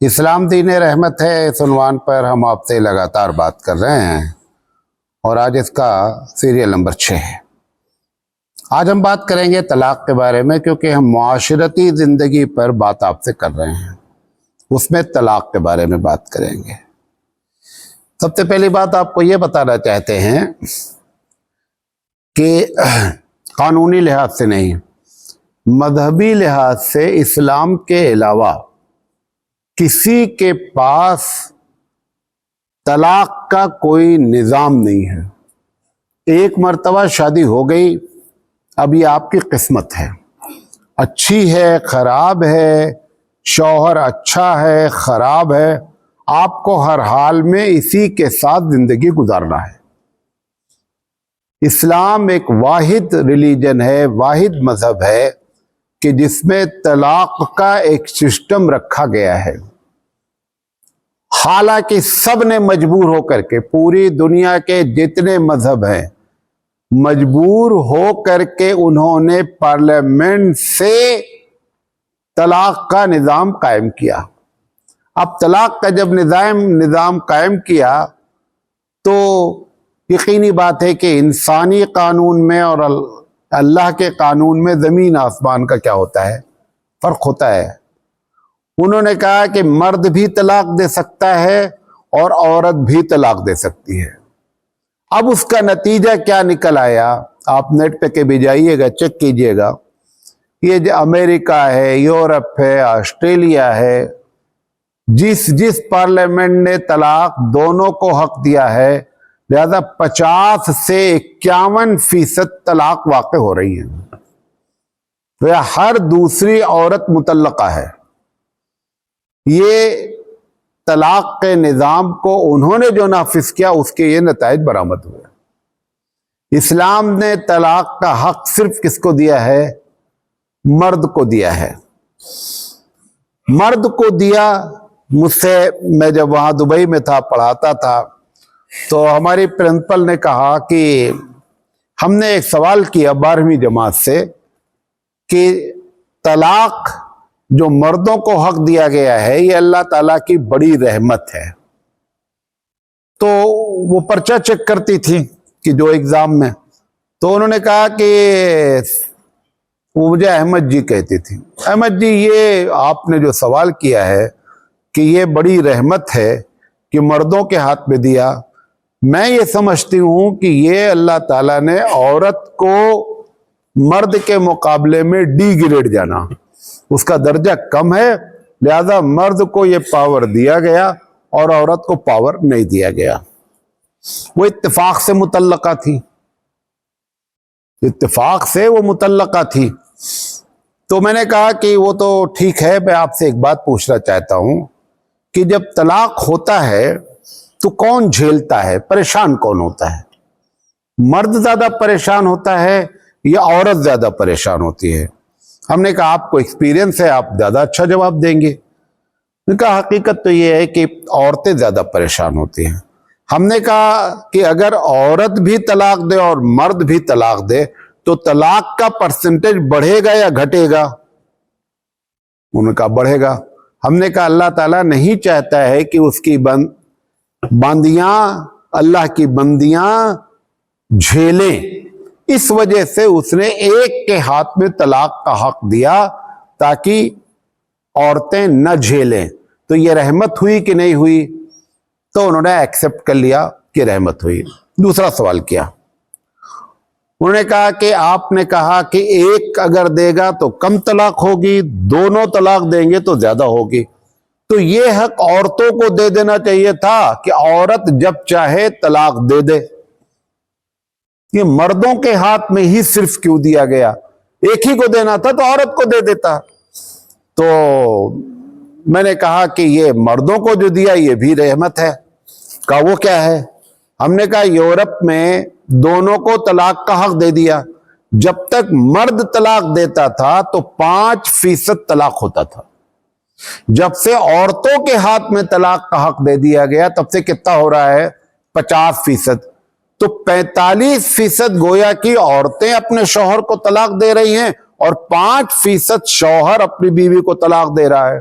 اسلام دین رحمت ہے، اس عنوان پر ہم آپ سے لگاتار بات کر رہے ہیں اور آج اس کا سیریل نمبر 6 ہے۔ آج ہم بات کریں گے طلاق کے بارے میں، کیونکہ ہم معاشرتی زندگی پر بات آپ سے کر رہے ہیں، اس میں طلاق کے بارے میں بات کریں گے۔ سب سے پہلی بات آپ کو یہ بتانا چاہتے ہیں کہ قانونی لحاظ سے نہیں، مذہبی لحاظ سے اسلام کے علاوہ کسی کے پاس طلاق کا کوئی نظام نہیں ہے۔ ایک مرتبہ شادی ہو گئی، اب یہ آپ کی قسمت ہے، اچھی ہے خراب ہے، شوہر اچھا ہے خراب ہے، آپ کو ہر حال میں اسی کے ساتھ زندگی گزارنا ہے۔ اسلام ایک واحد ریلیجن ہے، واحد مذہب ہے کہ جس میں طلاق کا ایک سسٹم رکھا گیا ہے۔ حالانکہ سب نے مجبور ہو کر کے، پوری دنیا کے جتنے مذہب ہیں، مجبور ہو کر کے انہوں نے پارلیمنٹ سے طلاق کا نظام قائم کیا۔ اب طلاق کا جب نظام قائم کیا تو یقینی بات ہے کہ انسانی قانون میں اور اللہ کے قانون میں زمین آسمان کا کیا ہوتا ہے، فرق ہوتا ہے۔ انہوں نے کہا کہ مرد بھی طلاق دے سکتا ہے اور عورت بھی طلاق دے سکتی ہے۔ اب اس کا نتیجہ کیا نکل آیا، آپ نیٹ پہ کے بھی جائیے گا، چیک کیجئے گا۔ یہ جو امریکہ ہے، یورپ ہے، آسٹریلیا ہے، جس پارلیمنٹ نے طلاق دونوں کو حق دیا ہے، لہذا 50 سے 51% طلاق واقع ہو رہی ہے۔ ہر دوسری عورت مطلقہ ہے۔ یہ طلاق کے نظام کو انہوں نے جو نافذ کیا، اس کے یہ نتائج برآمد ہوئے۔ اسلام نے طلاق کا حق صرف کس کو دیا ہے؟ مرد کو دیا ہے۔ مرد کو دیا۔ مجھ سے، میں جب وہاں دبئی میں تھا، پڑھاتا تھا، تو ہماری پرنسپل نے کہا کہ ہم نے ایک سوال کیا 12ویں جماعت سے کہ طلاق جو مردوں کو حق دیا گیا ہے، یہ اللہ تعالیٰ کی بڑی رحمت ہے۔ تو وہ پرچہ چیک کرتی تھی کہ جو ایگزام میں، تو انہوں نے کہا کہ وہ مجھے احمد جی کہتی تھی، احمد جی یہ آپ نے جو سوال کیا ہے کہ یہ بڑی رحمت ہے کہ مردوں کے ہاتھ میں دیا، میں یہ سمجھتی ہوں کہ یہ اللہ تعالیٰ نے عورت کو مرد کے مقابلے میں ڈی گریڈ جانا، اس کا درجہ کم ہے، لہذا مرد کو یہ پاور دیا گیا اور عورت کو پاور نہیں دیا گیا۔ وہ اتفاق سے مطلقہ تھی، اتفاق سے وہ مطلقہ تھی۔ تو میں نے کہا کہ وہ تو ٹھیک ہے، میں آپ سے ایک بات پوچھنا چاہتا ہوں کہ جب طلاق ہوتا ہے تو کون جھیلتا ہے، پریشان کون ہوتا ہے؟ مرد زیادہ پریشان ہوتا ہے یا عورت زیادہ پریشان ہوتی ہے؟ ہم نے کہا آپ کو ایکسپیرینس ہے، آپ زیادہ اچھا جواب دیں گے۔ نے کہا حقیقت تو یہ ہے کہ عورتیں زیادہ پریشان ہوتی ہیں۔ ہم نے کہا کہ اگر عورت بھی طلاق دے اور مرد بھی طلاق دے تو طلاق کا پرسنٹیج بڑھے گا یا گھٹے گا؟ انہوں نے کہا بڑھے گا۔ ہم نے کہا اللہ تعالیٰ نہیں چاہتا ہے کہ اس کی باندیاں، اللہ کی بندیاں جھیلیں، اس وجہ سے اس نے ایک کے ہاتھ میں طلاق کا حق دیا تاکہ عورتیں نہ جھیلیں۔ تو یہ رحمت ہوئی کہ نہیں ہوئی؟ تو انہوں نے ایکسپٹ کر لیا کہ رحمت ہوئی۔ دوسرا سوال کیا، انہوں نے کہا کہ آپ نے کہا کہ ایک اگر دے گا تو کم طلاق ہوگی، دونوں طلاق دیں گے تو زیادہ ہوگی، تو یہ حق عورتوں کو دے دینا چاہیے تھا کہ عورت جب چاہے طلاق دے دے۔ یہ مردوں کے ہاتھ میں ہی صرف کیوں دیا گیا؟ ایک ہی کو دینا تھا تو عورت کو دے دیتا۔ تو میں نے کہا کہ یہ مردوں کو جو دیا یہ بھی رحمت ہے۔ کہا وہ کیا ہے؟ ہم نے کہا یورپ میں دونوں کو طلاق کا حق دے دیا، جب تک مرد طلاق دیتا تھا تو 5% طلاق ہوتا تھا، جب سے عورتوں کے ہاتھ میں طلاق کا حق دے دیا گیا تب سے کتنا ہو رہا ہے؟ 50%۔ تو 45% گویا کی عورتیں اپنے شوہر کو طلاق دے رہی ہیں اور 5% شوہر اپنی بیوی کو طلاق دے رہا ہے۔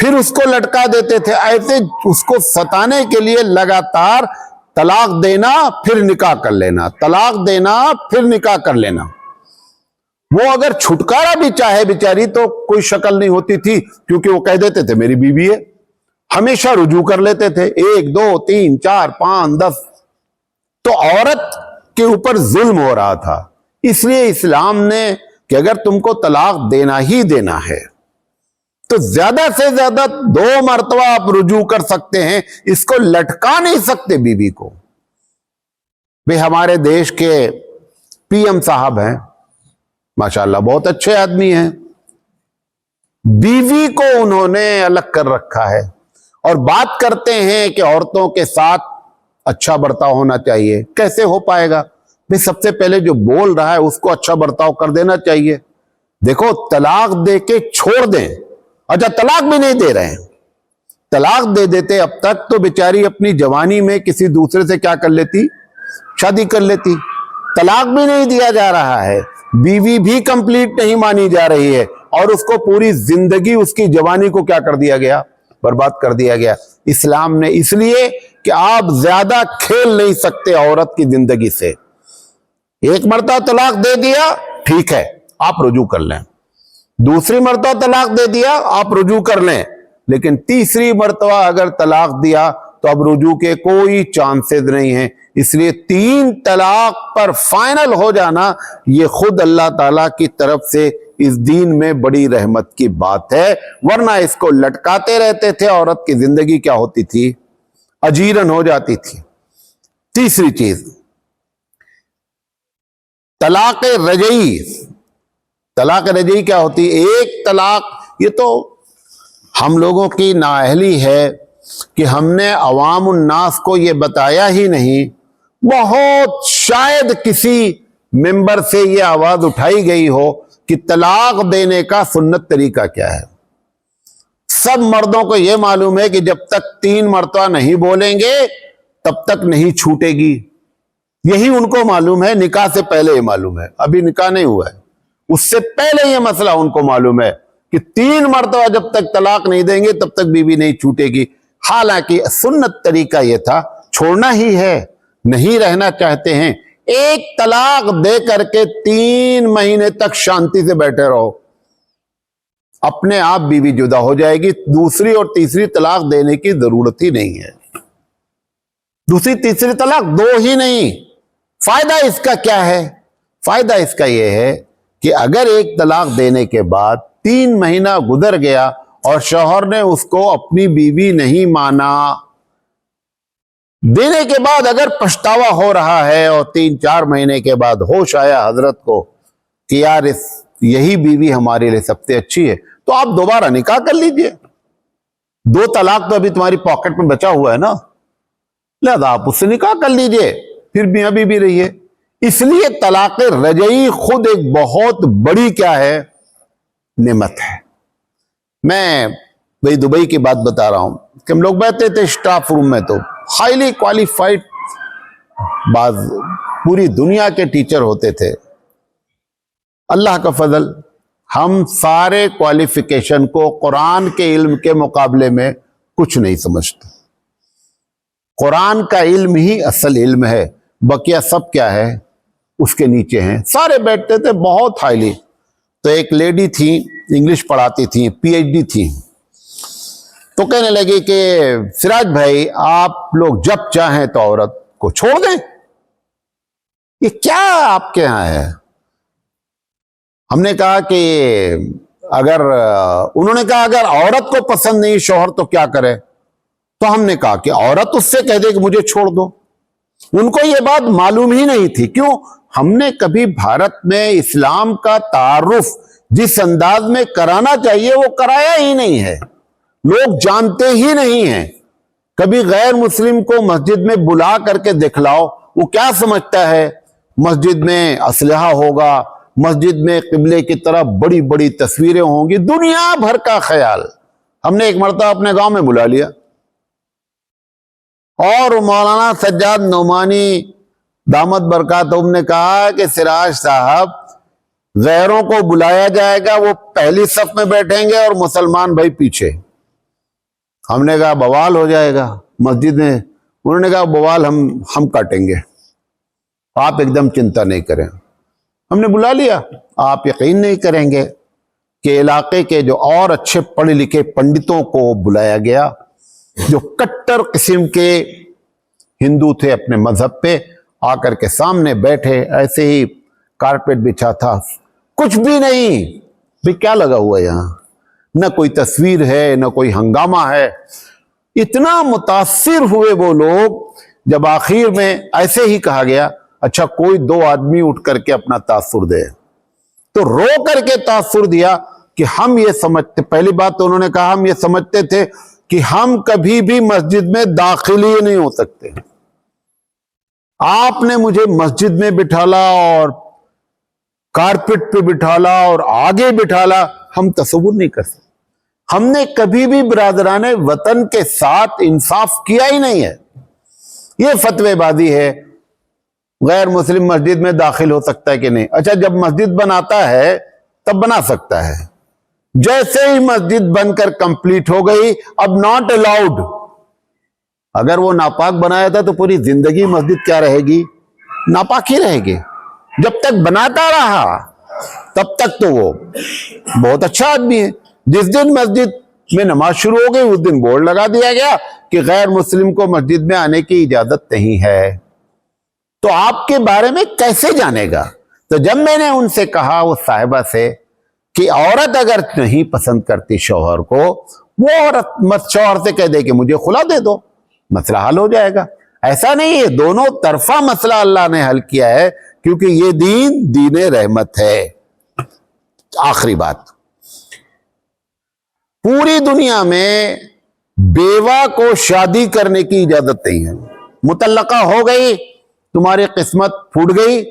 پھر اس کو لٹکا دیتے تھے. ایسے اس کو ستانے کے لیے لگاتار طلاق دینا پھر نکاح کر لینا، طلاق دینا پھر نکاح کر لینا. وہ اگر چھٹکارا بھی چاہے بیچاری تو کوئی شکل نہیں ہوتی تھی، کیونکہ وہ کہہ دیتے تھے میری بیوی ہے. ہمیشہ رجوع کر لیتے تھے، 1 2 3 4 5 10. تو عورت کے اوپر ظلم ہو رہا تھا. اس لیے اسلام نے کہ اگر تم کو طلاق دینا ہی دینا ہے تو زیادہ سے زیادہ 2 مرتبہ آپ رجوع کر سکتے ہیں، اس کو لٹکا نہیں سکتے بیوی کو. بھئی ہمارے دیش کے پی ایم صاحب ہیں ماشاءاللہ، بہت اچھے آدمی ہیں. بیوی کو انہوں نے الگ کر رکھا ہے اور بات کرتے ہیں کہ عورتوں کے ساتھ اچھا برتاؤ ہونا چاہیے. کیسے ہو پائے گا؟ بھئی سب سے پہلے جو بول رہا ہے اس کو اچھا برتاؤ کر دینا چاہیے. دیکھو طلاق دے کے چھوڑ دیں، اچھا طلاق بھی نہیں دے رہے ہیں، طلاق دے دیتے اب تک تو بیچاری اپنی جوانی میں کسی دوسرے سے کیا کر لیتی؟ شادی کر لیتی. طلاق بھی نہیں دیا جا رہا ہے، بیوی بھی کمپلیٹ نہیں مانی جا رہی ہے، اور اس کو پوری زندگی اس کی جوانی کو کیا کر دیا گیا؟ برباد کر دیا گیا. اسلام نے اس لیے کہ آپ زیادہ کھیل نہیں سکتے عورت کی زندگی سے. 1 مرتبہ طلاق دے دیا ٹھیک ہے، آپ رجوع کر لیں. دوسری مرتبہ طلاق دے دیا آپ رجوع کر لیں، لیکن تیسری مرتبہ اگر طلاق دیا تو اب رجوع کے کوئی چانسز نہیں ہیں. اس لیے 3 طلاق پر فائنل ہو جانا یہ خود اللہ تعالیٰ کی طرف سے اس دین میں بڑی رحمت کی بات ہے. ورنہ اس کو لٹکاتے رہتے تھے، عورت کی زندگی کیا ہوتی تھی؟ اجیرن ہو جاتی تھی. تیسری چیز طلاق رجعی. طلاق رجعی کیا ہوتی؟ 1 طلاق. یہ تو ہم لوگوں کی نااہلی ہے کہ ہم نے عوام الناس کو یہ بتایا ہی نہیں. بہت شاید کسی ممبر سے یہ آواز اٹھائی گئی ہو کہ طلاق دینے کا سنت طریقہ کیا ہے. سب مردوں کو یہ معلوم ہے کہ جب تک 3 مرتبہ نہیں بولیں گے تب تک نہیں چھوٹے گی. یہی ان کو معلوم ہے، نکاح سے پہلے یہ معلوم ہے. ابھی نکاح نہیں ہوا ہے، اس سے پہلے یہ مسئلہ ان کو معلوم ہے کہ 3 مرتبہ جب تک طلاق نہیں دیں گے تب تک بیوی نہیں چھوٹے گی. حالانکہ سنت طریقہ یہ تھا، چھوڑنا ہی ہے، نہیں رہنا چاہتے ہیں، 1 طلاق دے کر کے 3 مہینے تک شانتی سے بیٹھے رہو، اپنے آپ بیوی جدا ہو جائے گی. دوسری اور تیسری طلاق دینے کی ضرورت ہی نہیں ہے. دوسری تیسری طلاق 2 ہی نہیں. فائدہ اس کا کیا ہے؟ فائدہ اس کا یہ ہے کہ اگر 1 طلاق دینے کے بعد 3 مہینہ گزر گیا اور شوہر نے اس کو اپنی بیوی نہیں مانا، دینے کے بعد اگر پچھتاوا ہو رہا ہے اور 3-4 مہینے کے بعد ہوش آیا حضرت کو کہ یار یہی بیوی ہمارے لیے سب سے اچھی ہے، تو آپ دوبارہ نکاح کر لیجئے. 2 طلاق تو ابھی تمہاری پاکٹ میں بچا ہوا ہے نا، لہذا آپ اس سے نکاح کر لیجئے، پھر میاں بیوی رہیے. اس لیے طلاق رجعی خود ایک بہت بڑی کیا ہے؟ نعمت ہے. میں بھئی دبئی کی بات بتا رہا ہوں کہ ہم لوگ بیٹھتے تھے سٹاف روم میں، تو ہائیلی کوالیفائڈ بعض پوری دنیا کے ٹیچر ہوتے تھے. اللہ کا فضل، ہم سارے کوالیفیکیشن کو قرآن کے علم کے مقابلے میں کچھ نہیں سمجھتے. قرآن کا علم ہی اصل علم ہے، بقیہ سب کیا ہے؟ اس کے نیچے ہیں. سارے بیٹھتے تھے بہت ہائیلی. تو ایک لیڈی تھی، انگلش پڑھاتی تھی، پی ایچ ڈی تھی. تو کہنے لگی کہ سراج بھائی آپ لوگ جب چاہیں تو عورت کو چھوڑ دیں، یہ کیا آپ کے ہاں ہے؟ ہم نے کہا کہ انہوں نے کہا اگر عورت کو پسند نہیں شوہر تو کیا کرے؟ تو ہم نے کہا کہ عورت اس سے کہہ دے کہ مجھے چھوڑ دو. ان کو یہ بات معلوم ہی نہیں تھی. کیوں؟ ہم نے کبھی بھارت میں اسلام کا تعارف جس انداز میں کرانا چاہیے وہ کرایا ہی نہیں ہے. لوگ جانتے ہی نہیں ہیں. کبھی غیر مسلم کو مسجد میں بلا کر کے دکھلاؤ، وہ کیا سمجھتا ہے؟ مسجد میں اسلحہ ہوگا، مسجد میں قبلے کی طرف بڑی بڑی تصویریں ہوں گی، دنیا بھر کا خیال. ہم نے ایک مرتبہ اپنے گاؤں میں بلا لیا اور مولانا سجاد نعمانی دامت برکاتہم نے کہا کہ سراج صاحب غیروں کو بلایا جائے گا، وہ پہلی صف میں بیٹھیں گے اور مسلمان بھائی پیچھے. ہم نے کہا بوال ہو جائے گا مسجد میں. انہوں نے کہا بوال ہم کاٹیں گے, آپ ایک دم چنتا نہیں کریں. ہم نے بلا لیا. آپ یقین نہیں کریں گے کہ علاقے کے جو اور اچھے پڑھے لکھے پنڈتوں کو بلایا گیا, جو کٹر قسم کے ہندو تھے اپنے مذہب پہ, آ کر کے سامنے بیٹھے. ایسے ہی کارپیٹ بچھا تھا, کچھ بھی نہیں. بھی کیا لگا ہوا ہے یہاں؟ نہ کوئی تصویر ہے, نہ کوئی ہنگامہ ہے. اتنا متاثر ہوئے وہ لوگ جب آخر میں ایسے ہی کہا گیا اچھا کوئی 2 آدمی اٹھ کر کے اپنا تاثر دے. تو رو کر کے تاثر دیا کہ ہم یہ سمجھتے, پہلی بات تو انہوں نے کہا ہم یہ سمجھتے تھے کہ ہم کبھی بھی مسجد میں داخل ہی نہیں ہو سکتے. آپ نے مجھے مسجد میں بٹھالا اور کارپٹ پہ بٹھالا اور آگے بٹھالا, ہم تصور نہیں کر سکتے. ہم نے کبھی بھی برادران وطن کے ساتھ انصاف کیا ہی نہیں ہے. یہ فتوی بازی ہے. غیر مسلم مسجد میں داخل ہو سکتا ہے کہ نہیں؟ اچھا جب مسجد بناتا ہے تب بنا سکتا ہے. جیسے ہی مسجد بن کر کمپلیٹ ہو گئی اب ناٹ الاؤڈ. اگر وہ ناپاک بنایا تھا تو پوری زندگی مسجد کیا رہے گی؟ ناپاک ہی رہے گی. جب تک بناتا رہا تب تک تو وہ بہت اچھا آدمی ہے. جس دن مسجد میں نماز شروع ہو گئی اس دن بورڈ لگا دیا گیا کہ غیر مسلم کو مسجد میں آنے کی اجازت نہیں ہے. تو آپ کے بارے میں کیسے جانے گا؟ تو جب میں نے ان سے کہا اس صاحبہ سے کہ عورت اگر نہیں پسند کرتی شوہر کو, وہ عورت شوہر سے کہہ دے کہ مجھے خلا دے دو, مسئلہ حل ہو جائے گا. ایسا نہیں ہے, دونوں طرفہ مسئلہ اللہ نے حل کیا ہے کیونکہ یہ دین رحمت ہے. آخری بات, پوری دنیا میں بیوہ کو شادی کرنے کی اجازت نہیں ہے. مطلقہ ہو گئی, تمہاری قسمت پھوٹ گئی,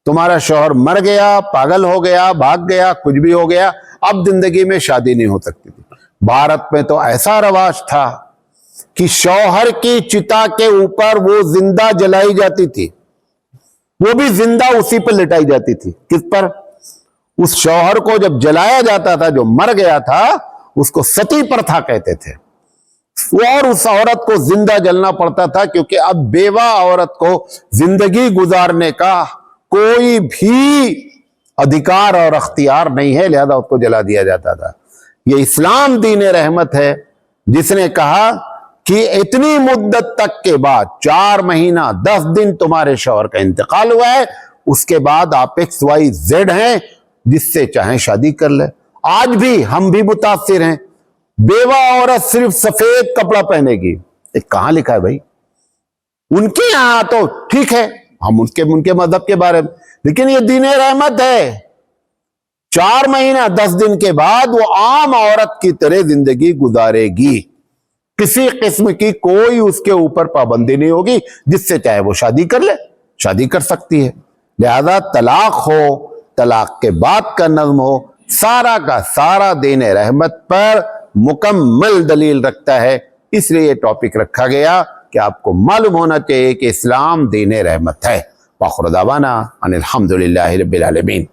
تمہارا شوہر مر گیا, پاگل ہو گیا, بھاگ گیا, کچھ بھی ہو گیا, اب زندگی میں شادی نہیں ہو سکتی تھی. بھارت میں تو ایسا رواج تھا کہ شوہر کی چتا کے اوپر وہ زندہ جلائی جاتی تھی, وہ بھی زندہ اسی پر لٹائی جاتی تھی. کس پر؟ اس شوہر کو جب جلایا جاتا تھا جو مر گیا تھا اس کو ستی پرتھا کہتے تھے, اور اس عورت کو زندہ جلنا پڑتا تھا کیونکہ اب بیوہ عورت کو زندگی گزارنے کا کوئی بھی ادھیکار اور اختیار نہیں ہے, لہذا اس کو جلا دیا جاتا تھا. یہ اسلام دین رحمت ہے جس نے کہا کہ اتنی مدت تک کے بعد 4 مہینہ 10 دن تمہارے شوہر کا انتقال ہوا ہے, اس کے بعد آپ XYZ ہیں, جس سے چاہیں شادی کر لیں. آج بھی ہم بھی متاثر ہیں, بیوہ عورت صرف سفید کپڑا پہنے گی. کہاں لکھا ہے بھائی؟ ان کے یہاں تو ٹھیک ہے, ہم ان کے مذہب کے بارے میں, لیکن یہ دین رحمت ہے. 4 مہینہ 10 دن کے بعد وہ عام عورت کی طرح زندگی گزارے گی, کسی قسم کی کوئی اس کے اوپر پابندی نہیں ہوگی, جس سے چاہے وہ شادی کر لے, شادی کر سکتی ہے. لہذا طلاق ہو, طلاق کے بعد کا نظم ہو, سارا کا سارا دین رحمت پر مکمل دلیل رکھتا ہے. اس لیے یہ ٹاپک رکھا گیا کہ آپ کو معلوم ہونا چاہیے کہ اسلام دین رحمت ہے. وآخر دعوانا ان الحمدللہ رب العالمین.